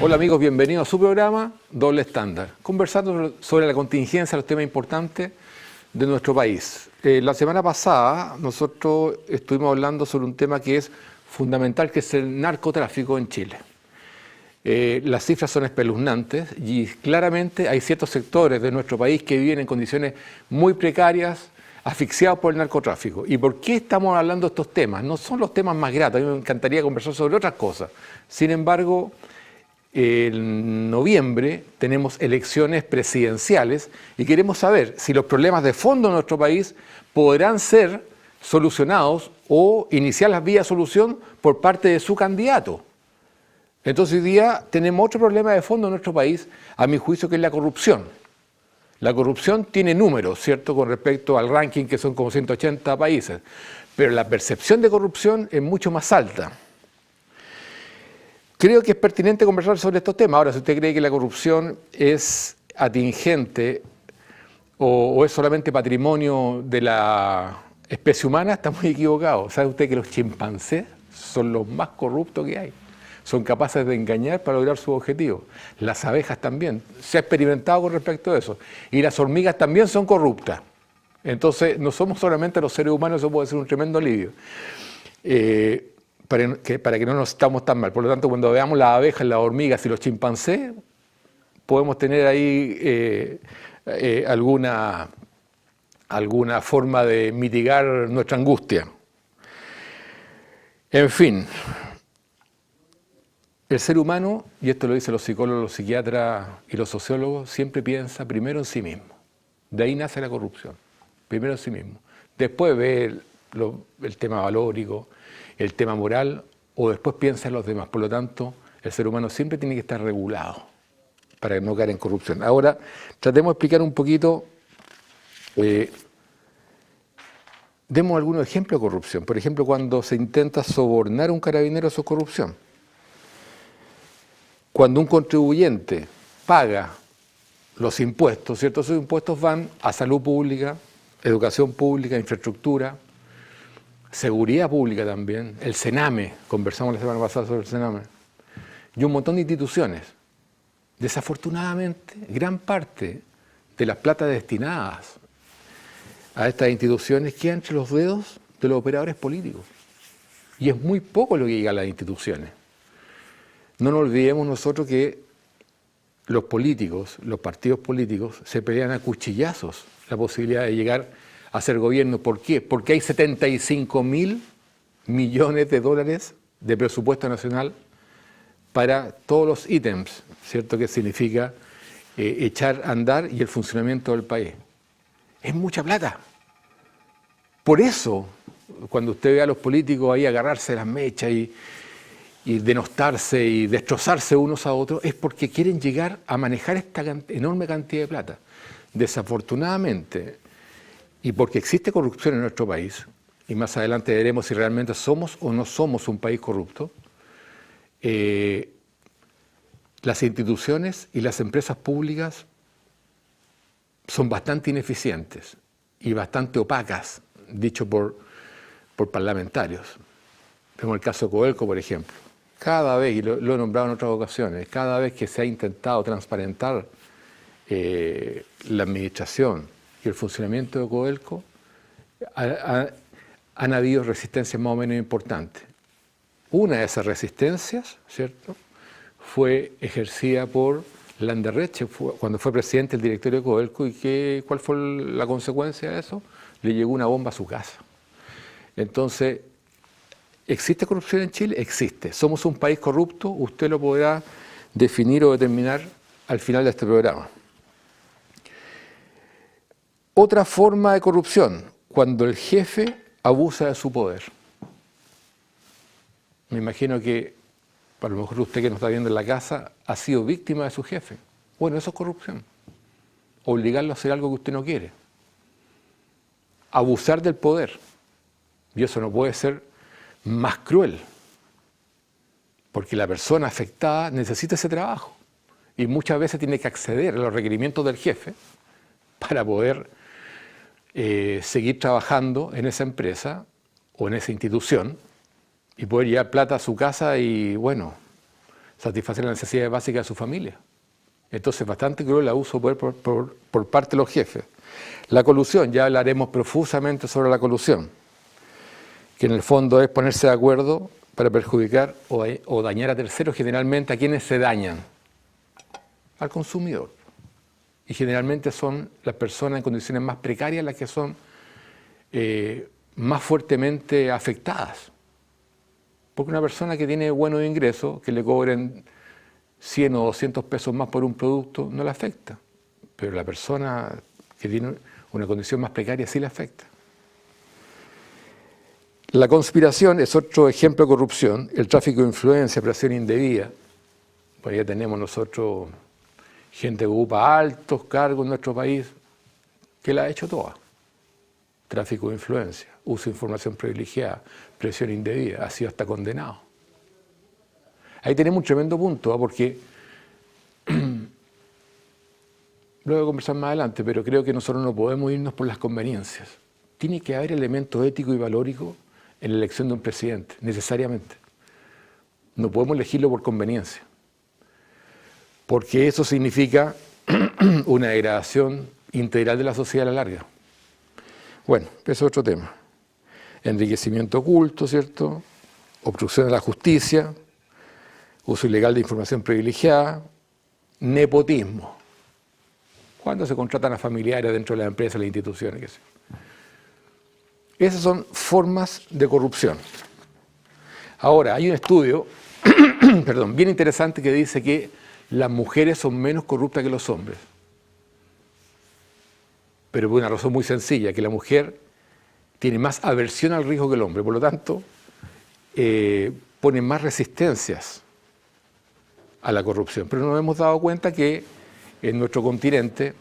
Hola amigos, bienvenidos a su programa Doble Estándar, conversando sobre la contingencia, los temas importantes de nuestro país. La semana pasada nosotros estuvimos hablando sobre un tema que es fundamental, que es el narcotráfico en Chile. Las cifras son espeluznantes y claramente hay ciertos sectores de nuestro país que viven en condiciones muy precarias, asfixiados por el narcotráfico. ¿Y por qué estamos hablando de estos temas? No son los temas más gratos, a mí me encantaría conversar sobre otras cosas. Sin embargo, en noviembre tenemos elecciones presidenciales y queremos saber si los problemas de fondo de nuestro país podrán ser solucionados o iniciar las vías de solución por parte de su candidato. Entonces hoy día tenemos otro problema de fondo en nuestro país, a mi juicio, que es la corrupción. La corrupción tiene números, ¿cierto?, con respecto al ranking, que son como 180 países, pero la percepción de corrupción es mucho más alta. Creo que es pertinente conversar sobre estos temas. Ahora, si usted cree que la corrupción es atingente o es solamente patrimonio de la especie humana, está muy equivocado. ¿Sabe usted que los chimpancés son los más corruptos que hay? Son capaces de engañar para lograr sus objetivos. Las abejas también. Se ha experimentado con respecto a eso. Y las hormigas también son corruptas. Entonces, no somos solamente los seres humanos, eso puede ser un tremendo alivio. Para que no nos estamos tan mal. Por lo tanto, cuando veamos las abejas, las hormigas y los chimpancés, podemos tener ahí alguna forma de mitigar nuestra angustia. En fin, el ser humano, y esto lo dicen los psicólogos, los psiquiatras y los sociólogos, siempre piensa primero en sí mismo. De ahí nace la corrupción, primero en sí mismo. Después ve el tema valórico, el tema moral, o después piensa en los demás. Por lo tanto, el ser humano siempre tiene que estar regulado para no caer en corrupción. Ahora, tratemos de explicar un poquito, demos algunos ejemplos de corrupción. Por ejemplo, cuando se intenta sobornar a un carabinero, eso es corrupción. Cuando un contribuyente paga los impuestos, ¿cierto? Esos impuestos van a salud pública, educación pública, infraestructura, seguridad pública también, el Sename, conversamos la semana pasada sobre el Sename, y un montón de instituciones. Desafortunadamente, gran parte de las platas destinadas a estas instituciones queda entre los dedos de los operadores políticos. Y es muy poco lo que llega a las instituciones. No nos olvidemos nosotros que los políticos, los partidos políticos, se pelean a cuchillazos la posibilidad de llegar a ser gobierno. ¿Por qué? Porque hay 75.000 millones de dólares de presupuesto nacional para todos los ítems, ¿cierto? Que significa echar a andar y el funcionamiento del país. Es mucha plata. Por eso, cuando usted ve a los políticos ahí agarrarse las mechas y denostarse y destrozarse unos a otros, es porque quieren llegar a manejar esta enorme cantidad de plata. Desafortunadamente, y porque existe corrupción en nuestro país, y más adelante veremos si realmente somos o no somos un país corrupto, las instituciones y las empresas públicas son bastante ineficientes y bastante opacas, dicho por parlamentarios. Vemos el caso de Codelco, por ejemplo. Cada vez, y lo he nombrado en otras ocasiones, cada vez que se ha intentado transparentar la administración y el funcionamiento de Codelco, han habido resistencias más o menos importantes. Una de esas resistencias, ¿cierto?, fue ejercida por Landerreche cuando fue presidente del directorio de Codelco. ¿Y cuál fue la consecuencia de eso? Le llegó una bomba a su casa. Entonces, ¿existe corrupción en Chile? Existe. ¿Somos un país corrupto? Usted lo podrá definir o determinar al final de este programa. Otra forma de corrupción, cuando el jefe abusa de su poder. Me imagino que, a lo mejor usted que nos está viendo en la casa, ha sido víctima de su jefe. Bueno, eso es corrupción. Obligarlo a hacer algo que usted no quiere. Abusar del poder. Y eso no puede ser más cruel, porque la persona afectada necesita ese trabajo y muchas veces tiene que acceder a los requerimientos del jefe para poder seguir trabajando en esa empresa o en esa institución y poder llevar plata a su casa y, bueno, satisfacer las necesidades básicas de su familia. Entonces, bastante cruel el abuso de poder por parte de los jefes. La colusión, ya hablaremos profusamente sobre la colusión, que en el fondo es ponerse de acuerdo para perjudicar o dañar a terceros, generalmente a quienes se dañan, al consumidor. Y generalmente son las personas en condiciones más precarias las que son más fuertemente afectadas. Porque una persona que tiene buenos ingresos, que le cobren 100 o 200 pesos más por un producto, no le afecta. Pero la persona que tiene una condición más precaria sí le afecta. La conspiración es otro ejemplo de corrupción, el tráfico de influencia, presión indebida. Por allá tenemos nosotros gente que ocupa altos cargos en nuestro país, que la ha hecho toda. Tráfico de influencia, uso de información privilegiada, presión indebida, ha sido hasta condenado. Ahí tenemos un tremendo punto, porque lo voy a conversar más adelante, pero creo que nosotros no podemos irnos por las conveniencias. Tiene que haber elementos éticos y valóricos en la elección de un presidente, necesariamente. No podemos elegirlo por conveniencia, porque eso significa una degradación integral de la sociedad a la larga. Bueno, eso es otro tema. Enriquecimiento oculto, ¿cierto? Obstrucción de la justicia, uso ilegal de información privilegiada, nepotismo. Cuando se contratan a familiares dentro de las empresas, las instituciones, qué sé yo. Esas son formas de corrupción. Ahora, hay un estudio bien interesante que dice que las mujeres son menos corruptas que los hombres. Pero por una razón muy sencilla, que la mujer tiene más aversión al riesgo que el hombre, por lo tanto, pone más resistencias a la corrupción. Pero nos hemos dado cuenta que en nuestro continente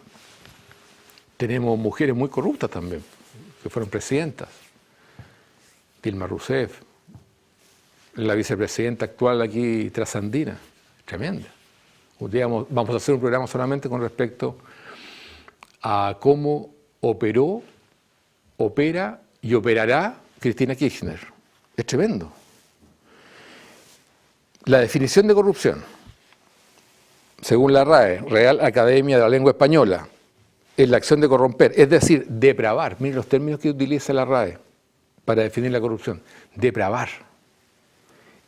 tenemos mujeres muy corruptas también, que fueron presidentas. Dilma Rousseff, la vicepresidenta actual aquí trasandina, tremenda. Un día vamos a hacer un programa solamente con respecto a cómo operó, opera y operará Cristina Kirchner. Es tremendo. La definición de corrupción, según la RAE, Real Academia de la Lengua Española, es la acción de corromper, es decir, depravar. Miren los términos que utiliza la RAE para definir la corrupción. Depravar,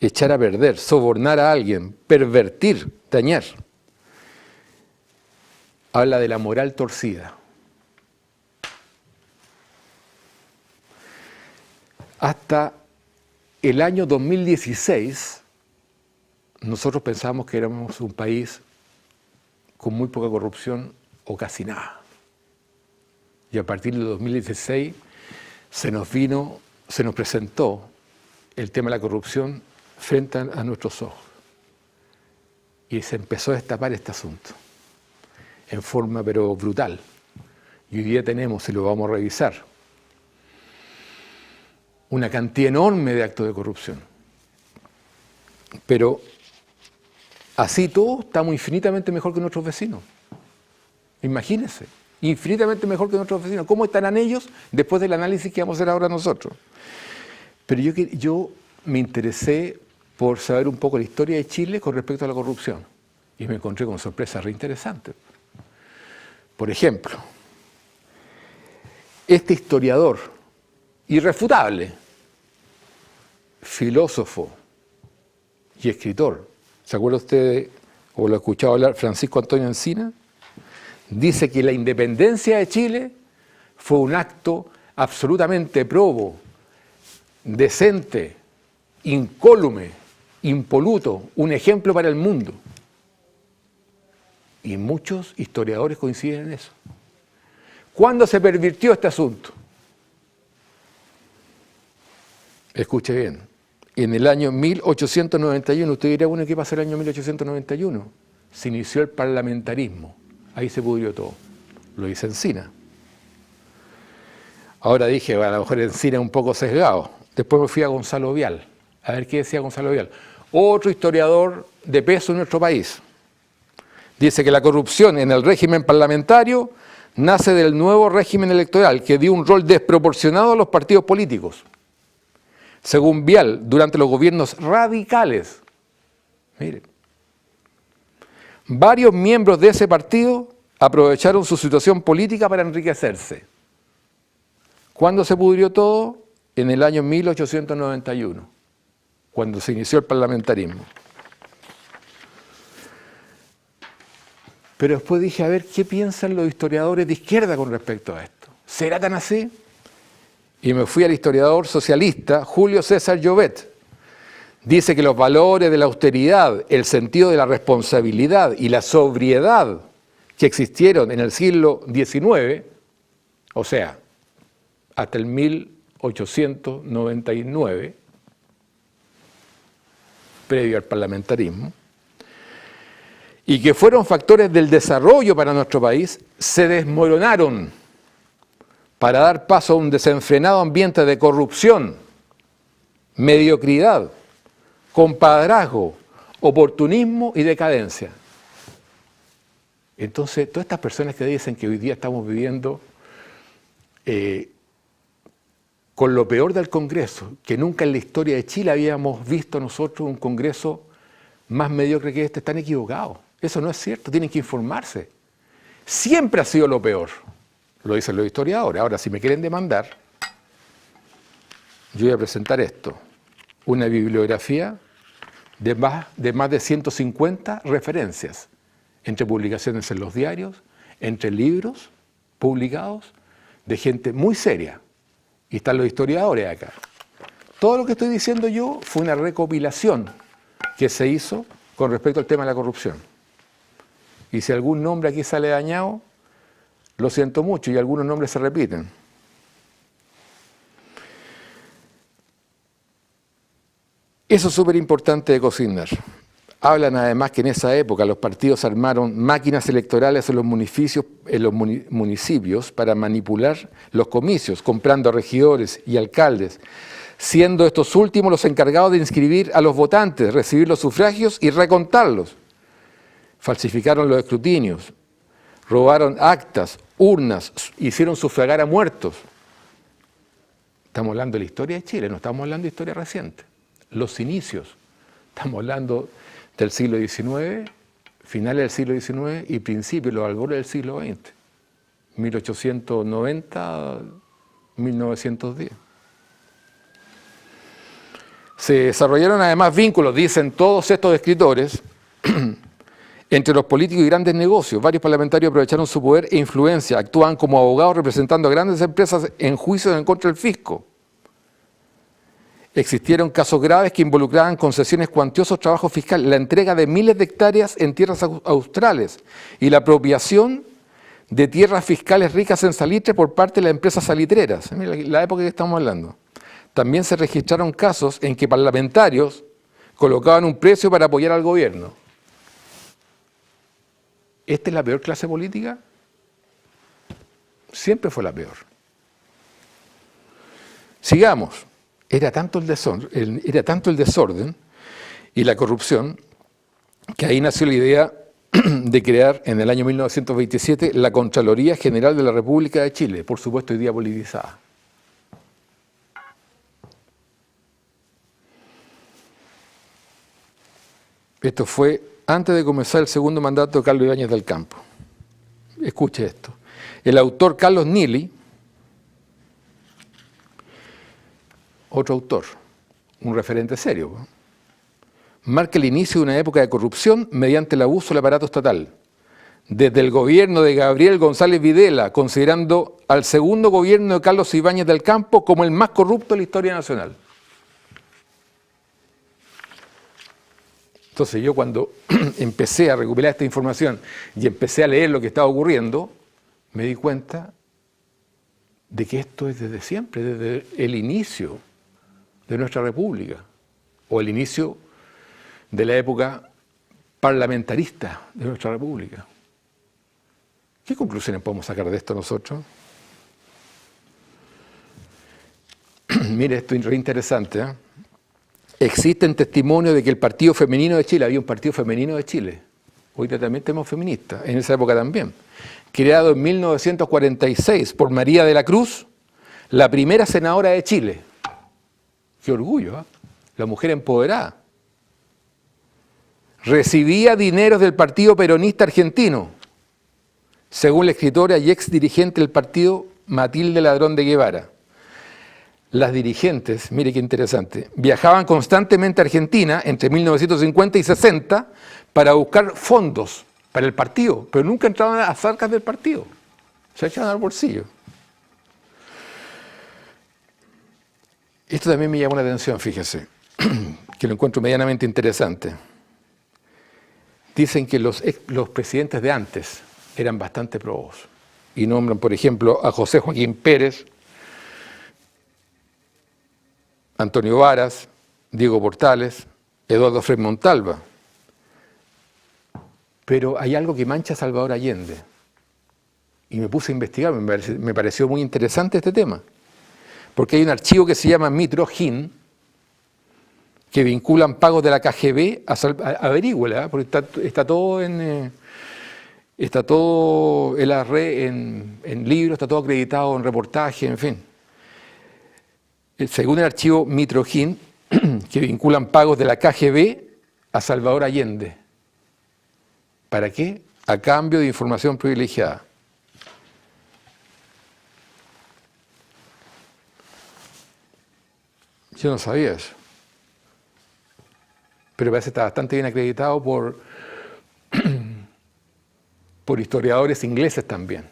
echar a perder, sobornar a alguien, pervertir, dañar. Habla de la moral torcida. Hasta el año 2016, nosotros pensábamos que éramos un país con muy poca corrupción o casi nada. Y a partir de 2016 se nos presentó el tema de la corrupción frente a nuestros ojos. Y se empezó a destapar este asunto en forma pero brutal. Y hoy día tenemos, y lo vamos a revisar, una cantidad enorme de actos de corrupción. Pero así todo estamos infinitamente mejor que nuestros vecinos. Imagínense, infinitamente mejor que nuestros vecinos. ¿Cómo estarán ellos después del análisis que vamos a hacer ahora nosotros? Pero yo me interesé por saber un poco la historia de Chile con respecto a la corrupción. Y me encontré con sorpresas re interesantes. Por ejemplo, este historiador irrefutable, filósofo y escritor, ¿se acuerda usted o lo ha escuchado hablar, Francisco Antonio Encina? Dice que la independencia de Chile fue un acto absolutamente probo, decente, incólume, impoluto, un ejemplo para el mundo. Y muchos historiadores coinciden en eso. ¿Cuándo se pervirtió este asunto? Escuche bien, en el año 1891, usted dirá, bueno, ¿qué pasó en el año 1891? Se inició el parlamentarismo, ahí se pudrió todo, lo dice Encina. Ahora dije, bueno, a lo mejor Encina es un poco sesgado, después me fui a Gonzalo Vial, a ver qué decía Gonzalo Vial, otro historiador de peso en nuestro país. Dice que la corrupción en el régimen parlamentario nace del nuevo régimen electoral que dio un rol desproporcionado a los partidos políticos. Según Vial, durante los gobiernos radicales, mire, varios miembros de ese partido aprovecharon su situación política para enriquecerse. ¿Cuándo se pudrió todo? En el año 1891, cuando se inició el parlamentarismo. Pero después dije, a ver, ¿qué piensan los historiadores de izquierda con respecto a esto? ¿Será tan así? Y me fui al historiador socialista Julio César Llobet. Dice que los valores de la austeridad, el sentido de la responsabilidad y la sobriedad que existieron en el siglo XIX, o sea, hasta el 1899, previo al parlamentarismo, y que fueron factores del desarrollo para nuestro país, se desmoronaron para dar paso a un desenfrenado ambiente de corrupción, mediocridad, compadrazgo, oportunismo y decadencia. Entonces, todas estas personas que dicen que hoy día estamos viviendo con lo peor del Congreso, que nunca en la historia de Chile habíamos visto nosotros un Congreso más mediocre que este, están equivocados. Eso no es cierto, tienen que informarse. Siempre ha sido lo peor, lo dicen los historiadores. Ahora, si me quieren demandar, yo voy a presentar esto, una bibliografía de más de 150 referencias, entre publicaciones en los diarios, entre libros publicados, de gente muy seria. Y están los historiadores acá. Todo lo que estoy diciendo yo fue una recopilación que se hizo con respecto al tema de la corrupción. Y si algún nombre aquí sale dañado, lo siento mucho, y algunos nombres se repiten. Eso es súper importante de Cosinar. Hablan además que en esa época los partidos armaron máquinas electorales en los municipios para manipular los comicios, comprando regidores y alcaldes, siendo estos últimos los encargados de inscribir a los votantes, recibir los sufragios y recontarlos. Falsificaron los escrutinios, robaron actas, urnas, hicieron sufragar a muertos. Estamos hablando de la historia de Chile, no estamos hablando de historia reciente. Los inicios, estamos hablando del siglo XIX, finales del siglo XIX y principios, los albores del siglo XX, 1890, 1910. Se desarrollaron además vínculos, dicen todos estos escritores, entre los políticos y grandes negocios. Varios parlamentarios aprovecharon su poder e influencia, actúan como abogados representando a grandes empresas en juicios en contra del fisco. Existieron casos graves que involucraban concesiones, cuantiosos trabajos fiscales, la entrega de miles de hectáreas en tierras australes y la apropiación de tierras fiscales ricas en salitre por parte de las empresas salitreras. Mira, la época que estamos hablando. También se registraron casos en que parlamentarios colocaban un precio para apoyar al gobierno. ¿Esta es la peor clase política? Siempre fue la peor. Sigamos. Era tanto el desorden y la corrupción que ahí nació la idea de crear en el año 1927 la Contraloría General de la República de Chile, por supuesto hoy día politizada. Esto fue antes de comenzar el segundo mandato de Carlos Ibáñez del Campo. Escuche esto. El autor Carlos Nili, otro autor, un referente serio, marca el inicio de una época de corrupción mediante el abuso del aparato estatal. Desde el gobierno de Gabriel González Videla, considerando al segundo gobierno de Carlos Ibáñez del Campo como el más corrupto de la historia nacional. Entonces yo cuando empecé a recopilar esta información y empecé a leer lo que estaba ocurriendo, me di cuenta de que esto es desde siempre, desde el inicio de nuestra república, o el inicio de la época parlamentarista de nuestra república. ¿Qué conclusiones podemos sacar de esto nosotros? Mire, esto es re interesante, ¿eh? Existen testimonios de que el Partido Femenino de Chile, había un Partido Femenino de Chile, hoy también tenemos feministas, en esa época también, creado en 1946 por María de la Cruz, la primera senadora de Chile. Qué orgullo, ¿eh? La mujer empoderada. recibía dineros del Partido Peronista Argentino, según la escritora y ex dirigente del partido Matilde Ladrón de Guevara. Las dirigentes, mire qué interesante, viajaban constantemente a Argentina entre 1950 y 60 para buscar fondos para el partido, pero nunca entraban a las arcas del partido, se echaban al bolsillo. Esto también me llamó la atención, fíjese, que lo encuentro medianamente interesante. Dicen que los presidentes de antes eran bastante probos y nombran, por ejemplo, a José Joaquín Pérez, Antonio Varas, Diego Portales, Eduardo Frei Montalva. Pero hay algo que mancha a Salvador Allende. Y me puse a investigar, me pareció muy interesante este tema. Porque hay un archivo que se llama Mitrogin, que vinculan pagos de la KGB averígüela, porque está todo en la red, en libros, está todo acreditado en reportaje, en fin. Según el archivo Mitrogin, que vinculan pagos de la KGB a Salvador Allende. ¿Para qué? A cambio de información privilegiada. Yo no sabía eso. Pero parece que está bastante bien acreditado por historiadores ingleses también.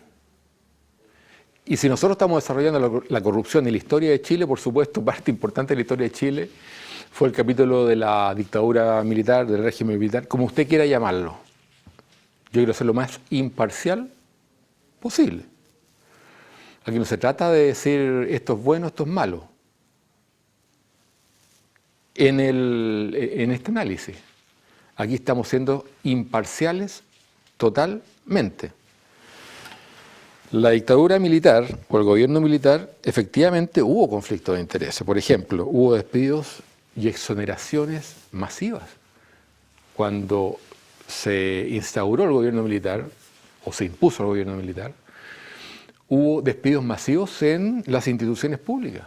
Y si nosotros estamos desarrollando la corrupción en la historia de Chile, por supuesto, parte importante de la historia de Chile fue el capítulo de la dictadura militar, del régimen militar, como usted quiera llamarlo. Yo quiero ser lo más imparcial posible. Aquí no se trata de decir esto es bueno, esto es malo. En este análisis, aquí estamos siendo imparciales totalmente. La dictadura militar o el gobierno militar, efectivamente hubo conflictos de intereses. Por ejemplo, hubo despidos y exoneraciones masivas. Cuando se instauró el gobierno militar, o se impuso el gobierno militar, hubo despidos masivos en las instituciones públicas.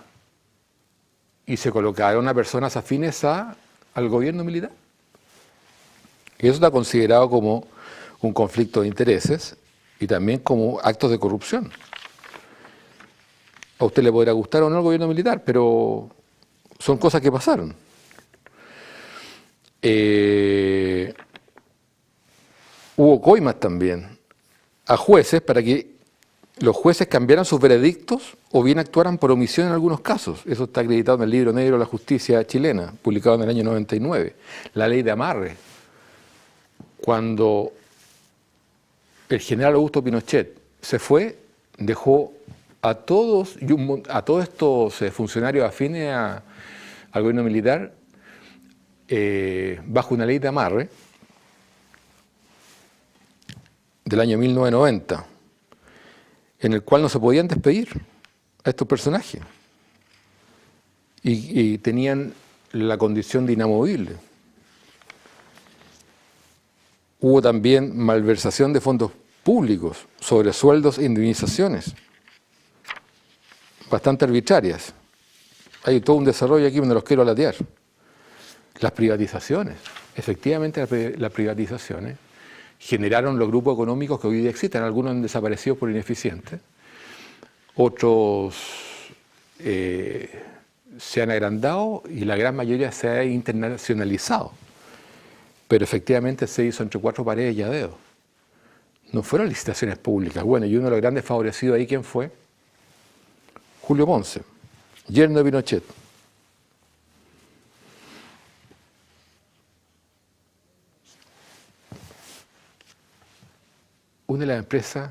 Y se colocaron a personas afines al gobierno militar. Y eso está considerado como un conflicto de intereses y también como actos de corrupción. A usted le podrá gustar o no el gobierno militar, pero son cosas que pasaron. Hubo coimas también a jueces para que los jueces cambiaran sus veredictos o bien actuaran por omisión en algunos casos. Eso está acreditado en el libro negro de la justicia chilena, publicado en el año 99. La ley de amarre. Cuando el general Augusto Pinochet se fue, dejó a todos estos funcionarios afines al gobierno militar bajo una ley de amarre del año 1990, en el cual no se podían despedir a estos personajes y tenían la condición de inamovible. Hubo también malversación de fondos públicos, sobresueldos e indemnizaciones, bastante arbitrarias. Hay todo un desarrollo aquí donde los quiero alatear. Las privatizaciones, efectivamente las privatizaciones generaron los grupos económicos que hoy día existen. Algunos han desaparecido por ineficientes, otros se han agrandado y la gran mayoría se ha internacionalizado. Pero efectivamente se hizo entre cuatro paredes y a dedo. No fueron licitaciones públicas. Bueno, y uno de los grandes favorecidos ahí, ¿quién fue? Julio Ponce, yerno de Pinochet. Una de las empresas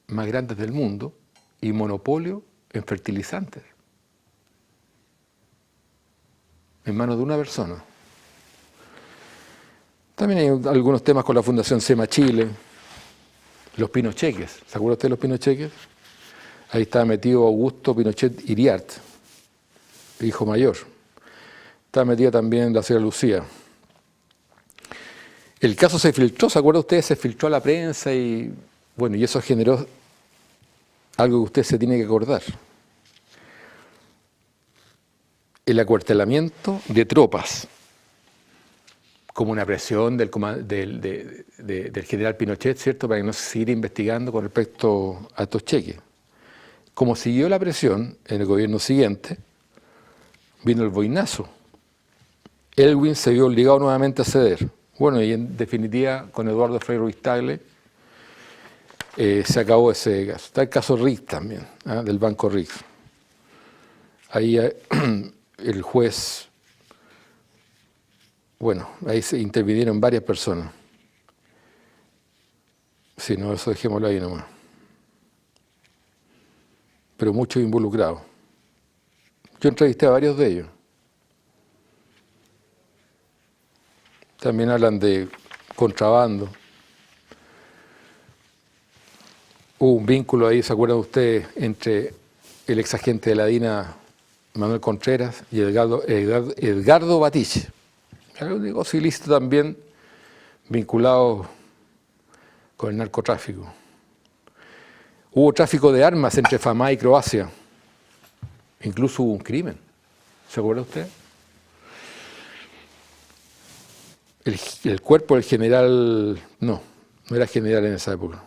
más grandes del mundo y monopolio en fertilizantes. En manos de una persona. También hay algunos temas con la Fundación SEMA Chile, los Pinocheques. ¿Se acuerda usted de los Pinocheques? Ahí estaba metido Augusto Pinochet Iriart, hijo mayor. Estaba metida también la señora Lucía. El caso se filtró, ¿se acuerda usted? Se filtró a la prensa y bueno, y eso generó algo que usted se tiene que acordar. El acuartelamiento de tropas como una presión del general Pinochet, ¿cierto?, para que no se siguiera investigando con respecto a estos cheques. Como siguió la presión en el gobierno siguiente, vino el boinazo. Elwin se vio obligado nuevamente a ceder. Bueno, y en definitiva, con Eduardo Frei Ruiz-Tagle se acabó ese caso. Está el caso Riggs también, del Banco Riggs. Ahí el juez, bueno, ahí se intervinieron varias personas. Sí, no, eso dejémoslo ahí nomás. Pero muchos involucrados. Yo entrevisté a varios de ellos. También hablan de contrabando. Hubo un vínculo ahí, ¿se acuerdan ustedes?, entre el ex agente de la DINA, Manuel Contreras, y Edgardo Batich. Era un negocio ilícito también vinculado con el narcotráfico. Hubo tráfico de armas entre FAMA y Croacia. Incluso hubo un crimen. ¿Se acuerda usted? El cuerpo del general, no era general en esa época.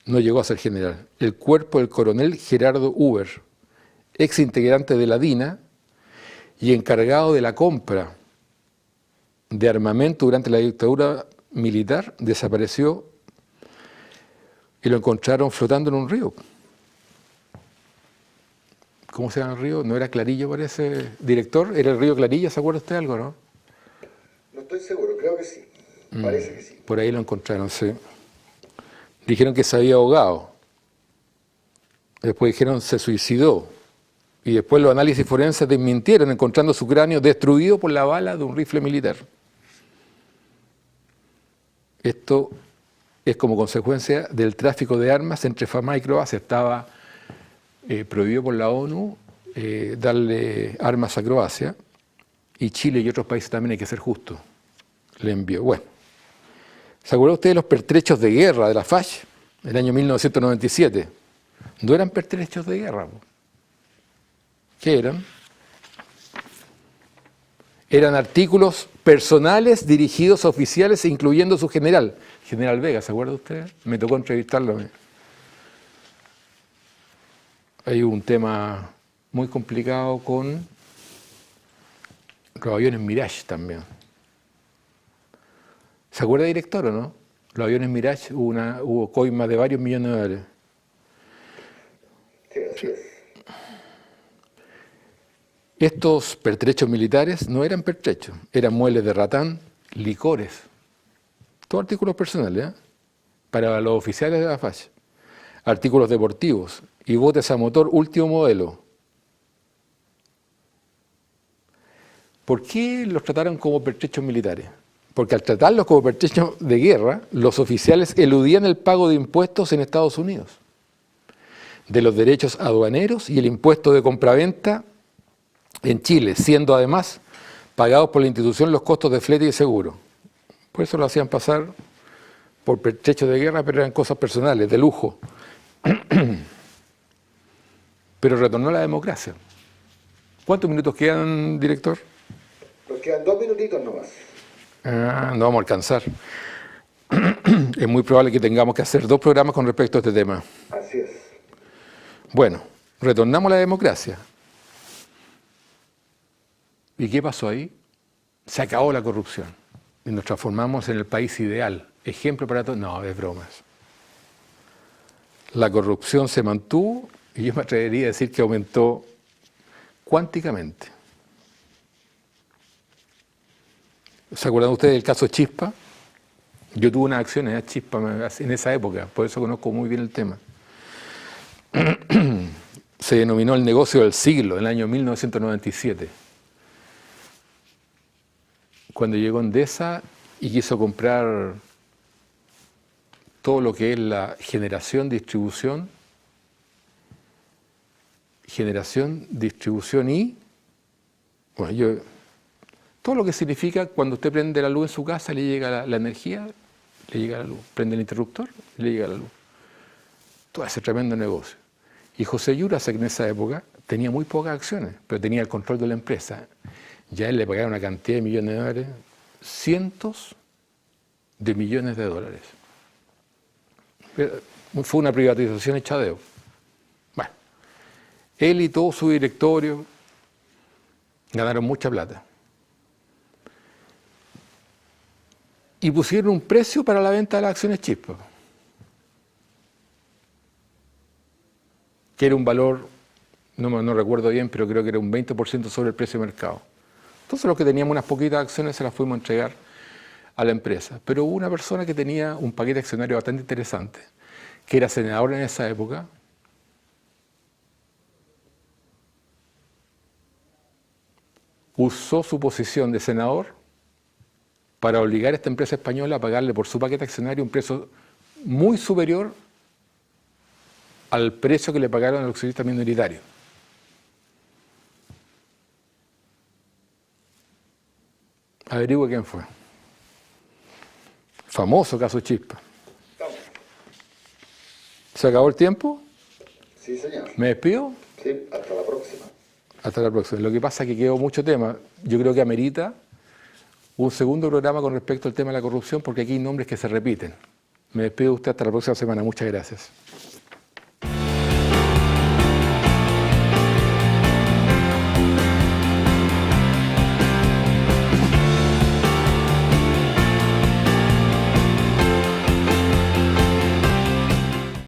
No llegó a ser general. El cuerpo del coronel Gerardo Huber, ex integrante de la DINA y encargado de la compra de armamento durante la dictadura militar, desapareció y lo encontraron flotando en un río. ¿Cómo se llama el río? ¿No era Clarillo, parece? Director, ¿era el río Clarilla? ¿Se acuerda usted algo, no? No estoy seguro, creo que sí. Parece que sí. Por ahí lo encontraron, sí. Dijeron que se había ahogado. Después dijeron se suicidó. Y después los análisis forenses desmintieron, encontrando su cráneo destruido por la bala de un rifle militar. Esto es como consecuencia del tráfico de armas entre FAMA y Croacia. Estaba prohibido por la ONU darle armas a Croacia, y Chile y otros países también, hay que ser justos, le envió. Bueno, ¿se acuerdan ustedes de los pertrechos de guerra de la FACH el año 1997? No eran pertrechos de guerra. ¿Qué eran? Eran artículos personales dirigidos a oficiales, incluyendo su general Vega, ¿se acuerda usted? Me tocó entrevistarlo a mí. Hay un tema muy complicado con los aviones Mirage también. ¿Se acuerda, director, o no? Los aviones Mirage, hubo coimas de varios millones de dólares. Sí, así es. Estos pertrechos militares no eran pertrechos, eran muebles de ratán, licores, todos artículos personales, para los oficiales de la FACH, artículos deportivos y botes a motor último modelo. ¿Por qué los trataron como pertrechos militares? Porque al tratarlos como pertrechos de guerra, los oficiales eludían el pago de impuestos en Estados Unidos, de los derechos aduaneros y el impuesto de compraventa en Chile, siendo además pagados por la institución los costos de flete y seguro. Por eso lo hacían pasar por pertrechos de guerra, pero eran cosas personales, de lujo. Pero retornó la democracia. ¿Cuántos minutos quedan, director? Nos quedan 2 minutitos nomás. No vamos a alcanzar. Es muy probable que tengamos que hacer 2 programas con respecto a este tema. Así es. Bueno, retornamos a la democracia. ¿Y qué pasó ahí? Se acabó la corrupción y nos transformamos en el país ideal. Ejemplo para todos. No, es bromas. La corrupción se mantuvo y yo me atrevería a decir que aumentó cuánticamente. ¿Se acuerdan ustedes del caso Chispa? Yo tuve unas acciones de Chispa en esa época, por eso conozco muy bien el tema. Se denominó el negocio del siglo, en el año 1997. Cuando llegó Endesa y quiso comprar todo lo que es la generación, distribución y, bueno, todo lo que significa cuando usted prende la luz en su casa, le llega la energía, le llega la luz. Prende el interruptor, le llega la luz. Todo ese tremendo negocio. Y José Yurasek en esa época tenía muy pocas acciones, pero tenía el control de la empresa. Ya él le pagaba una cantidad de millones de dólares cientos de millones de dólares. Fue una privatización hecha a dedo. Bueno, él y todo su directorio ganaron mucha plata. Y pusieron un precio para la venta de las acciones Chispa, que era un valor, no recuerdo bien, pero creo que era un 20% sobre el precio de mercado. Entonces los que teníamos unas poquitas acciones se las fuimos a entregar a la empresa. Pero hubo una persona que tenía un paquete accionario bastante interesante, que era senador en esa época, usó su posición de senador para obligar a esta empresa española a pagarle por su paquete accionario un precio muy superior al precio que le pagaron a los accionistas minoritarios. Averigüe quién fue. Famoso caso Chispa. ¿Se acabó el tiempo? Sí, señor. ¿Me despido? Sí, hasta la próxima. Hasta la próxima. Lo que pasa es que quedó mucho tema. Yo creo que amerita un segundo programa con respecto al tema de la corrupción, porque aquí hay nombres que se repiten. Me despido de usted hasta la próxima semana. Muchas gracias.